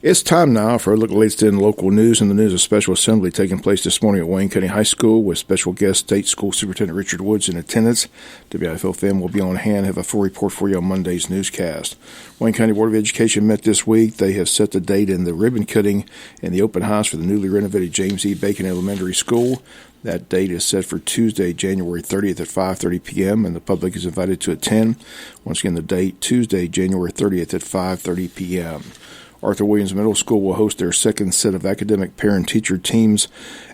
It's time now for a look at the latest in local news and the news of Special Assembly taking place this morning at Wayne County High School with special guest State School Superintendent Richard Woods in attendance. WIFO FM will be on hand and have a full report for you on Monday's newscast. Wayne County Board of Education met this week. They have set the date in the ribbon cutting and the open house for the newly renovated James E. Bacon Elementary School. That date is set for Tuesday, January 30th at 5:30 p.m., and the public is invited to attend. Once again, the date, Tuesday, January 30th at 5:30 p.m. Arthur Williams Middle School will host their second set of academic parent-teacher teams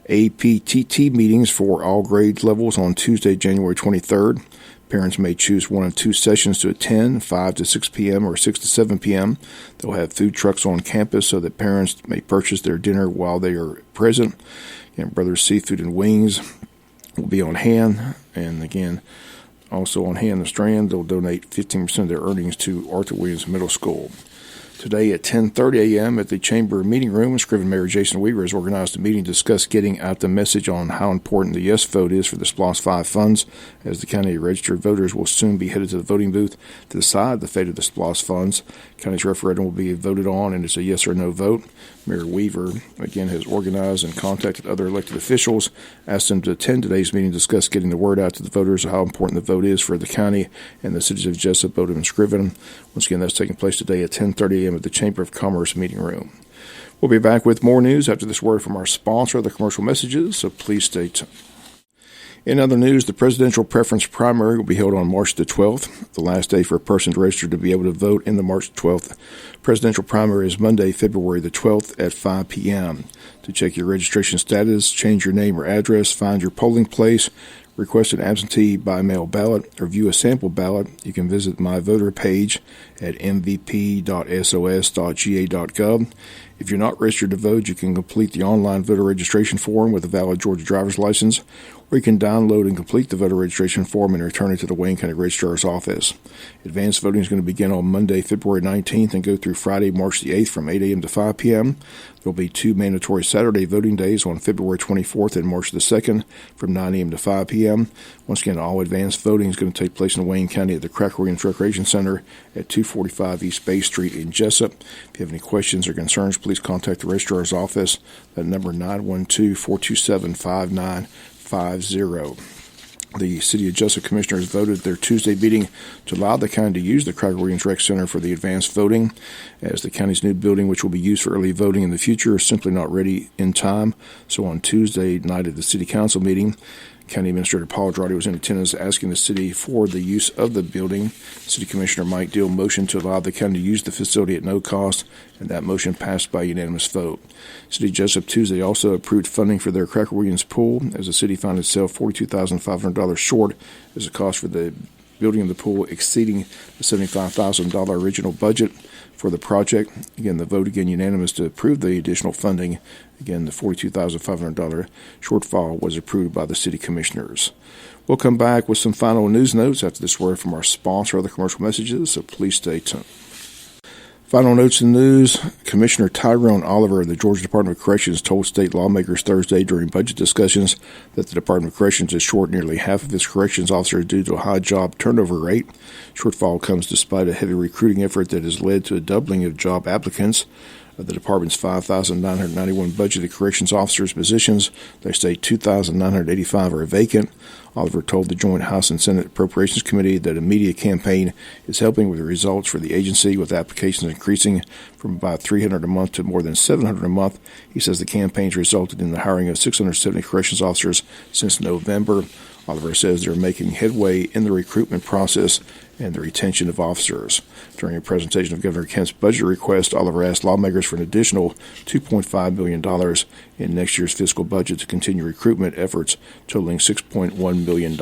APTT meetings for all grade levels on Tuesday, January 23rd. Parents may choose one of two sessions to attend, 5 to 6 p.m. or 6 to 7 p.m. They'll have food trucks on campus so that parents may purchase their dinner while they are present. And Brothers Seafood and Wings will be on hand. And again, also on hand, the Strand, they'll donate 15% of their earnings to Arthur Williams Middle School. Today at 10:30 a.m. at the Chamber Meeting Room, Scriven Mayor Jason Weaver has organized a meeting to discuss getting out the message on how important the yes vote is for the SPLOST 5 funds, as the county registered voters will soon be headed to the voting booth to decide the fate of the SPLOST funds. County's referendum will be voted on, and it's a yes or no vote. Mayor Weaver, again, has organized and contacted other elected officials, asked them to attend today's meeting to discuss getting the word out to the voters of how important the vote is for the county and the cities of Jesup, Bowdoin, and Scriven. Once again, that's taking place today at 10:30 a.m. at the Chamber of Commerce Meeting Room. We'll be back with more news after this word from our sponsor, the commercial messages, so please stay tuned. In other news, the presidential preference primary will be held on March the 12th. The last day for a person to register to be able to vote in the March 12th presidential primary is Monday, February the 12th at 5 p.m. To check your registration status, change your name or address, find your polling place, request an absentee by mail ballot, or view a sample ballot, you can visit my voter page at mvp.sos.ga.gov. If you're not registered to vote, you can complete the online voter registration form with a valid Georgia driver's license, or you can download and complete the voter registration form and return it to the Wayne County Registrar's office. Advanced voting is going to begin on Monday, February 19th and go through Friday, March the 8th from 8 a.m. to 5 p.m. There will be two mandatory Saturday voting days on February 24th and March the 2nd from 9 a.m. to 5 p.m. Once again, all advanced voting is going to take place in Wayne County at the Cracker Williams Recreation Center at 245 East Bay Street in Jesup. If you have any questions or concerns, please contact the Registrar's office at number 912-427-5950. The City of Jesup Commissioners voted their Tuesday meeting to allow the county to use the Cracker Williams Rec Center for the advanced voting, as the county's new building, which will be used for early voting in the future, is simply not ready in time. So on Tuesday night at the City Council meeting, County Administrator Paul Girardi was in attendance asking the city for the use of the building. City Commissioner Mike Deal motioned to allow the county to use the facility at no cost, and that motion passed by unanimous vote. City of Jesup Tuesday also approved funding for their Cracker Williams pool, as the city found itself $42,500 short as the cost for the building of the pool exceeding the $75,000 original budget for the project. Again, the vote unanimous to approve the additional funding. Again, the $42,500 shortfall was approved by the city commissioners. We'll come back with some final news notes after this word from our sponsor of the commercial messages, so please stay tuned. Final notes in news. Commissioner Tyrone Oliver of the Georgia Department of Corrections told state lawmakers Thursday during budget discussions that the Department of Corrections is short nearly half of its corrections officers due to a high job turnover rate. Shortfall comes despite a heavy recruiting effort that has led to a doubling of job applicants. Of the department's 5,991 budgeted corrections officers positions, they say 2,985 are vacant. Oliver told the Joint House and Senate Appropriations Committee that a media campaign is helping with the results for the agency, with applications increasing from about 300 a month to more than 700 a month. He says the campaign's resulted in the hiring of 670 corrections officers since November. Oliver says they're making headway in the recruitment process and the retention of officers. During a presentation of Governor Kent's budget request, Oliver asked lawmakers for an additional $2.5 billion in next year's fiscal budget to continue recruitment efforts totaling $6.1 billion.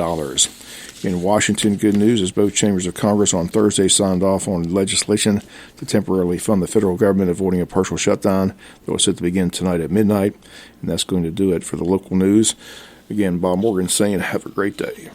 In Washington, good news as both chambers of Congress on Thursday signed off on legislation to temporarily fund the federal government, avoiding a partial shutdown that was set to begin tonight at midnight. And that's going to do it for the local news. Again, Bob Morgan saying have a great day.